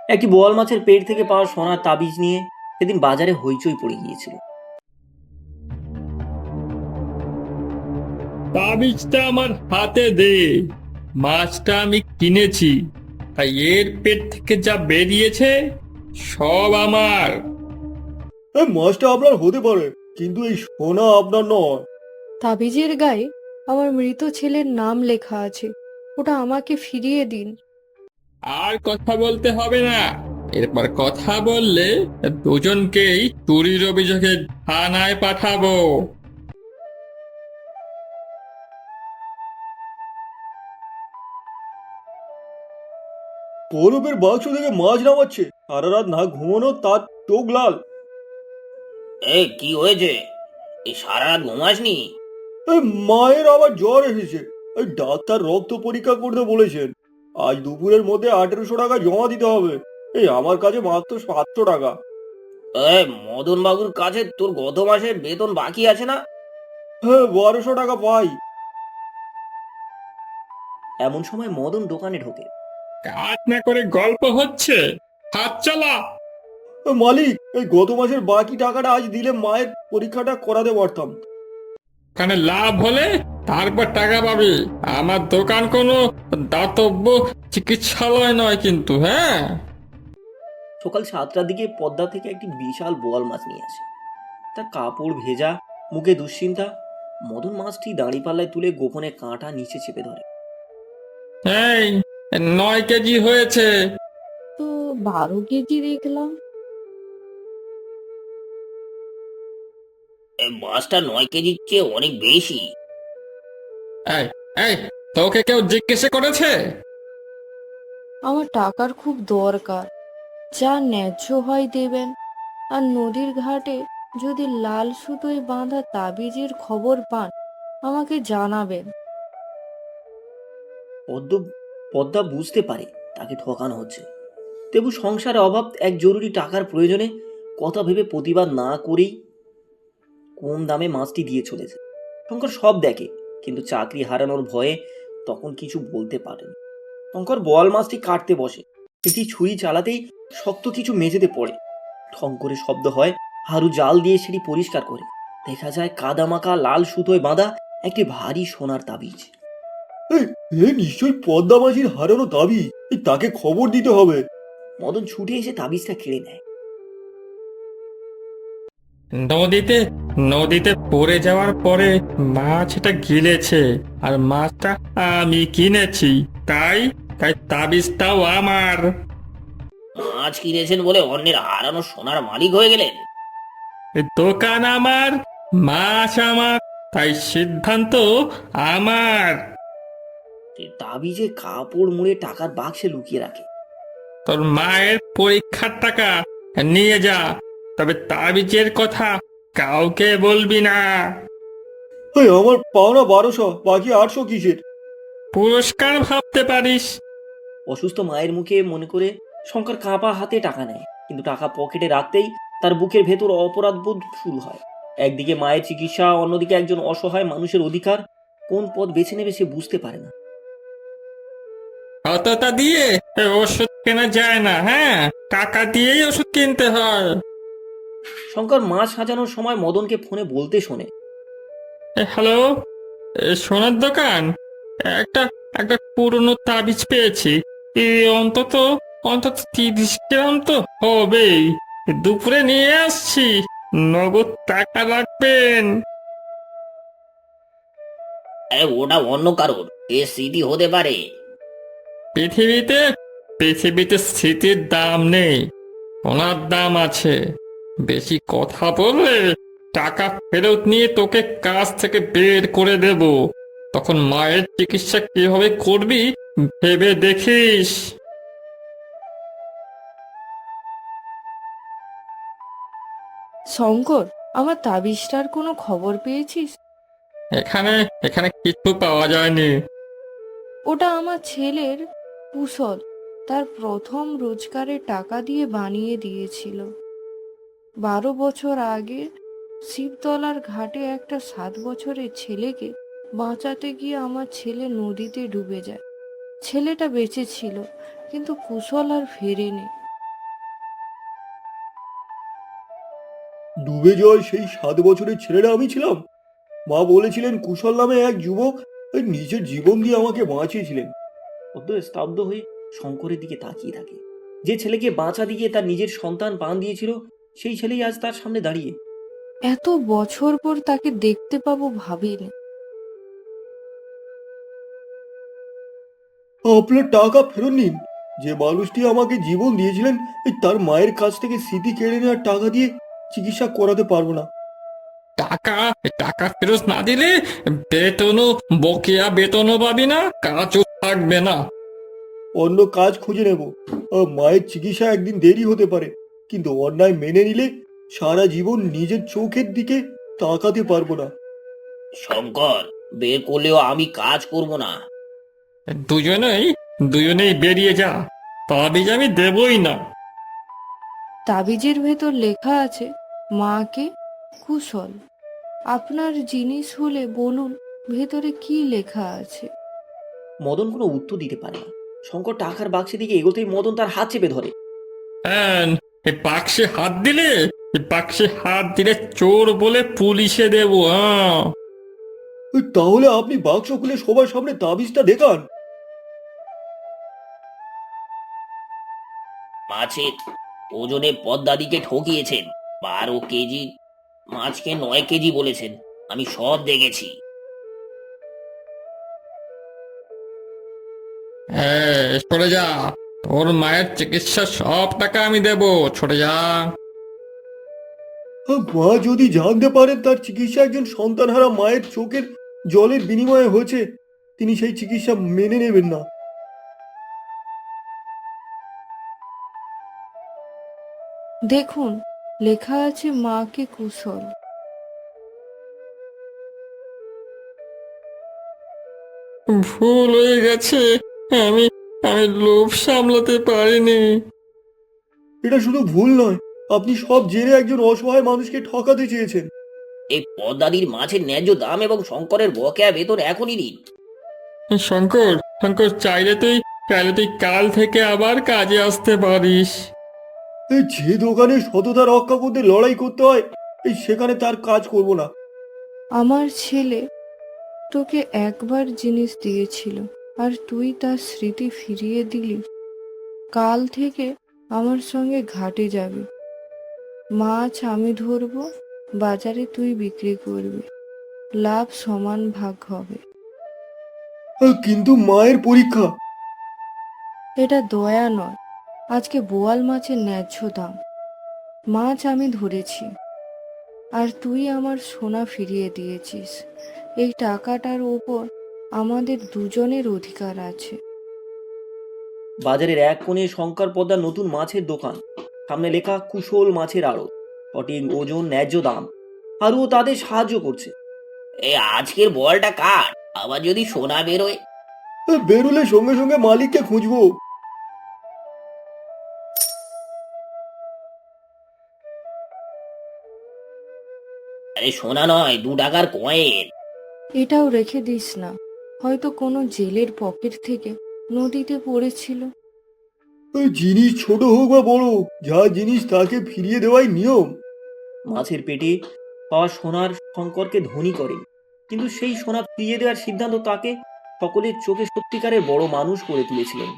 একটি বোয়াল মাছের পেট থেকে পাওয়া সোনার তাবিজ নিয়ে সেদিন বাজারে হইচই পড়ে গিয়েছিল। তাবিজটা আমার হাতে দে। মাছটা আমি কিনেছি, তাই এর পেট থেকে যা বেরিয়েছে সব আমার। এই মাছটা আপনার হতে পারে, কিন্তু এই সোনা আপনার নয়। তাবিজের গায়ে আমার মৃত ছেলের নাম লেখা আছে, ওটা আমাকে ফিরিয়ে দিন। আর কথা বলতে হবে না। এরপর কথা বললে দুজনকেই চুরির অভিযোগে থানায় পাঠাবো। বরফের বাক্স থেকে মাছ নামাচ্ছে, সারা রাত না ঘুমানো, তার চোখ লাল। কি হয়েছে? এই সারা রাত ঘুমাসনি? এই মায়ের আবার জ্বর এসেছে। এই ডাক্তার রক্ত পরীক্ষা করতে বলেছেন। আজ দুপুরের মধ্যে 1800 টাকা জমা দিতে হবে। এই আমার কাছে মাত্র 700 টাকা। মদন বাবুর কাছে তোর গত মাসের বেতন বাকি আছে না? হ্যাঁ, 1200 টাকা পাই। এমন সময় মদন দোকানে ঢোকে। কাজ না করে গল্প হচ্ছে, হাত চালা। মালিক, এই গত মাসের বাকি টাকাটা আজ দিলে মায়ের পরীক্ষাটা করাতে পারতাম। ওখানে লাভ হলে তারপর টাকা পাবি। আমার দোকান কোনো দাতব্য চিকিৎসালয় নয় কিন্তু, হ্যাঁ। সকাল 7টার দিকে পদ্মা থেকে একটি বিশাল বোয়াল মাছ নিয়ে আসে। তার কাপড় ভেজা, মুখে দুশ্চিন্তা। মদন মাছটি দাঁড়িপাল্লায় তুলে গোপনে কাঁটা নিচে চেপে ধরে। এই 9 কেজি হয়েছে। তো 12 কেজি দেখলাম। মাছটা 9 কেজির চেয়ে অনেক বেশি। এই এই তোকে কেউ জিজ্ঞেস করেছে? আমার টাকার খুব দরকার, যা ন্যায্য হয় দেবেন। আর নদীর ঘাটে যদি লাল সুতোয় বাঁধা তাবিজের খবর পান আমাকে জানাবেন। পদ্ম পদ্মা বুঝতে পারে তাকে ঠকানো হচ্ছে। তবু সংসারে অভাব, এক জরুরি টাকার প্রয়োজনে কথা ভেবে প্রতিবাদ না করেই কম দামে মাছটি দিয়ে চলেছে। শঙ্কর সব দেখে, কিন্তু চাকরি হারানোর ভয়ে তখন কিছু বলতে পারেনি। শঙ্কর বোয়াল মাছটি কাটতে বসে। একটি ছুরি চালাতেই শক্ত কিছু মেঝেতে পড়ে। ঠং করে শব্দ হয়। হারু জাল দিয়ে সেটি পরিষ্কার করে। দেখা যায় কাদামাকা লাল সুতোয় বাঁধা একটি ভারী সোনার তাবিজ। এই এ নিশ্চয়ই পদ্মা মাঝির হারানো দাবি। এই তাকে খবর দিতে হবে। মদন ছুটে এসে তাবিজটা কেড়ে নেয়। নদীতে নদীতে পড়ে যাওয়ার পরে মাছ এটা গিলেছে। আর মাছটা আমি কিনেছি, তাই তাই তাবিজটাও আমার। মাছ কিনেছেন বলে অন্যের হারানো সোনার মালিক হয়ে গেলেন? এই দোকান আমার, মাছ আমার, তাই সিদ্ধান্ত আমার। সে তাবিজে কাপড় মুড়ে টাকার বাক্সে লুকিয়ে রাখে। তোর মায়ের পরীক্ষার টাকা নিয়ে যা, তবে তাবিজের কথা কাউকে বলবি না। এই আমার পাওনা 1200, বাকি 800 কিসের? পুরস্কার ভাবতে পারিস। অসুস্থ মায়ের মুখে মনে করে শঙ্কর কাঁপা হাতে টাকা নেয়, কিন্তু টাকা পকেটে রাখতেই তার বুকের ভেতর অপরাধবোধ শুরু হয়। একদিকে মায়ের চিকিৎসা, অন্যদিকে একজন অসহায় মানুষের অধিকার। কোন পথ বেছে নেবে সে বুঝতে পারে না। অতটা দিয়ে ওষুধ কেনা যায় না, হ্যাঁ। টাকা দিয়েই ওষুধ কিনতে হয়। শঙ্কর মাছ সাজানোর সময় মদনকে ফোনে বলতে শোনে। হ্যালো, সোনার দোকান। একটা একটা পুরনো তাবিজ পেয়েছি। এ অন্তত অন্তত 30 গ্রাম তো হবেই। দুপুরে নিয়ে আসছি, নগদ টাকা রাখবেন। ওটা অন্য কারোর, এ স্মৃতি হতে পারে। পৃথিবীতে পৃথিবীতে স্মৃতির দাম নেই, সোনার দাম আছে। বেশি কথা বললে টাকা ফেরত নিয়ে তোকে কাজ থেকে বের করে দেব। তখন মায়ের চিকিৎসা কিভাবে করবি ভেবে দেখিস। শঙ্কর, আমার তাবিজটার কোনো খবর পেয়েছিস? এখানে এখানে কিছু পাওয়া যায়নি। ওটা আমার ছেলের কুশল, তার প্রথম রোজগারের টাকা দিয়ে বানিয়ে দিয়েছিল। 12 বছর আগে শিবতলার ঘাটে একটা 7 বছরের ছেলেকে বাঁচাতে গিয়ে আমার ছেলে নদীতে ডুবে যায়। ছেলেটা বেঁচে ছিল, কিন্তু কুশল আর ফেরেনি। ডুবে যাওয়ার সেই 7 বছরের ছেলেটা আমি ছিলাম। মা বলেছিলেন কুশল নামে এক যুবক ওই নিজের জীবন দিয়ে আমাকে বাঁচিয়েছিলেন। পদ্ম স্তব্ধ হয়ে শঙ্করের দিকে তাকিয়ে থাকে। যে ছেলেকে বাঁচা দিয়ে তার নিজের সন্তান প্রাণ দিয়েছিল, সেই ছেলেই আজ তার সামনে দাঁড়িয়ে। এত বছর পর তাকে দেখতে পাবো ভাবিনি। আপনার টাকা ফেরত নিন। যে মানুষটি আমাকে জীবন দিয়েছিলেন, তার মায়ের কাছ থেকে স্মৃতি কেড়ে নেওয়ার টাকা দিয়ে চিকিৎসা করাতে পারবো না। টাকা টাকা ফেরত না দিলে বেতনও বকেয়া বেতনও পাবি না, কাজও থাকবে না। অন্য কাজ খুঁজে নেব। মায়ের চিকিৎসা একদিন দেরি হতে পারে, কিন্তু অন্যায় মেনে নিলে সারা জীবন নিজের চোখের দিকে তাকাতে পারবো না। শঙ্কর, বের করলেও আমি কাজ করব না। দুজনেই দুজনেই বেরিয়ে যা, তাবিজ আমি দেবই না। তাবিজের ভেতর লেখা আছে মাকে কুশল। আপনার জিনিস হলে বলুন ভেতরে কি লেখা আছে। মদন কোনো উত্তর দিতে পারে না। শঙ্কর টাকার বাক্সের দিকে এগোতেই মদন তার হাত চেপে ধরে। হ্যাঁ, এই বাক্সে হাত দিলে, এই বাক্সে হাত দিলে চোর বলে পুলিশে দেবো। হ্যাঁ, তাহলে আপনি বাক্স খুলে সবার সামনে তাবিজটা দেখান। মাছের ওজনে পদ্মাদিকে ঠকিয়েছেন। 12 কেজি মাছকে 9 কেজি বলেছেন। আমি সব দেখেছি। সরে যা, তোর মায়ের চিকিৎসার সব টাকা আমি দেবো, সরে যা। মা যদি জানতে পারেন তার চিকিৎসা একজন সন্তানহারা মায়ের চোখের জলের বিনিময়ে হয়েছে, তিনি সেই চিকিৎসা মেনে নেবেন না। দেখুন লেখা আছে মাকে কুশল। ভুল হয়ে গেছে, আমি আমি লোভ সামলাতে পারিনি। এটা শুধু ভুল নয়, আপনি সব জেনে একজন অসহায় মানুষকে ঠকাতে চেয়েছেন। এই পদ্মাদির মাছের ন্যায্য দাম এবং শঙ্করের বকেয়া বেতন এখনই দিন। শঙ্কর, শঙ্কর, চাইলে তুই কাল থেকে আবার কাজে আসতে পারিস। যে দোকানে সততা রক্ষা করতে লড়াই করতে হয়, সেখানে তার কাজ করব না। আমার ছেলে তোকে একবার জিনিস দিয়েছিল আর তুই তার স্মৃতি ফিরিয়ে দিলি। কাল থেকে আমার সঙ্গে ঘাটে যাবি। মাছ আমি ধরবো, বাজারে তুই বিক্রি করবি, লাভ সমান ভাগ হবে। কিন্তু মায়ের পরীক্ষা। এটা দয়া নয়, আজকে বোয়াল মাছের ন্যায্য দাম। মাছ আমি ধরেছি আর তুই আমার সোনা ফিরিয়ে দিয়েছিস। এই টাকাটার ওপর আমাদের দুজনের অধিকার আছে। বাজারের এক কোণে শঙ্কর পদ্মার নতুন মাছের দোকান। সামনে লেখা কুশল মাছের আড়ত, সঠিক ওজন, ন্যায্য দাম। আর ও তাদের সাহায্য করছে। এই আজকের বলটা কার? আবার যদি সোনা বেরোয়? বেরোলে সঙ্গে সঙ্গে মালিককে খুঁজবো। আরে সোনা নয়, 2 টাকার কয়েন। এটাও রেখে দিস না, হয়তো কোনো জেলের পকেট থেকে নদীতে পড়েছিল। জিনিস ছোট হোক বা বড়, যা জিনিস তাকে ফিরিয়ে দেওয়াই নিয়ম। মাছের পেটে পাওয়া সোনার শঙ্করকে ধনী করেন, কিন্তু সেই সোনা ফিরিয়ে দেওয়ার সিদ্ধান্ত তাকে সকলের চোখে সত্যিকারের বড় মানুষ করে তুলেছিলেন।